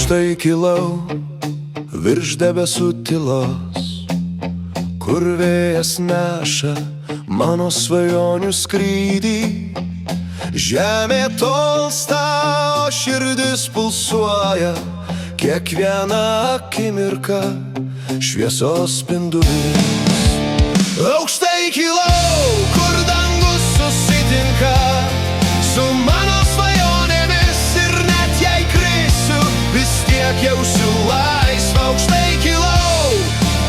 Aukštai kilau virš debesų tylos, kur vėjas neša mano svajonių skrydį. Žemė tolsta, o širdis pulsuoja, kiekvieną akimirką šviesos spindulys. Aukštai kilau, kur dangus susitinka su mano svajonėmis, ir net jei krisiu, vis tiek jausiu laisvą. Aukštai kilau,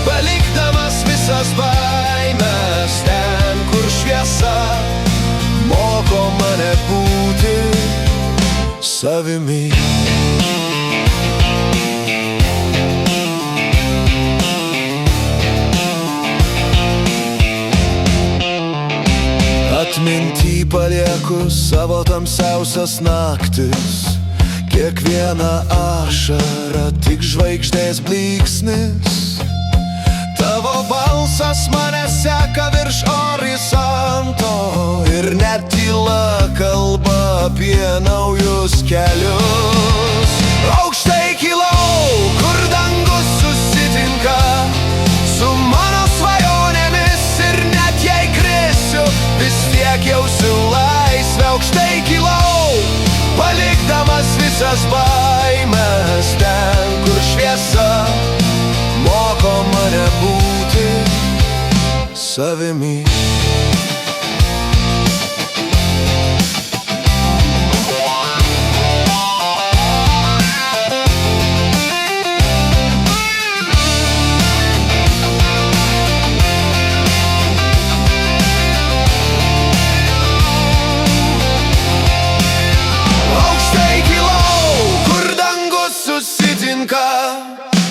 palikdamas visas baimes ten, kur šviesa moko mane būti savimi. Atminty palieku savo tamsiausias naktis, kiekviena ašara tik žvaigždės blyksnis. Tavo balsas mane seka virš horizonto, ir net tyla kalba apie naujus kelius. Aukštai kilau, kur dangus susitinka su mano svajonėmis, ir net jei krisiu, vis tiek jausiu laisvę. Aukštai kilau, palikdamas visas baimes ten, kur šviesa moko mane būti savimi.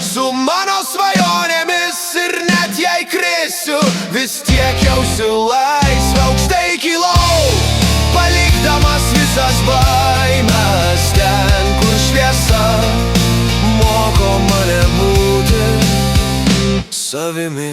Su mano svajonėmis, ir net jei krisiu, vis tiek jausiu laisvę. Aukštai kilau, palikdamas visas baimes ten, kur šviesa moko mane būti savimi.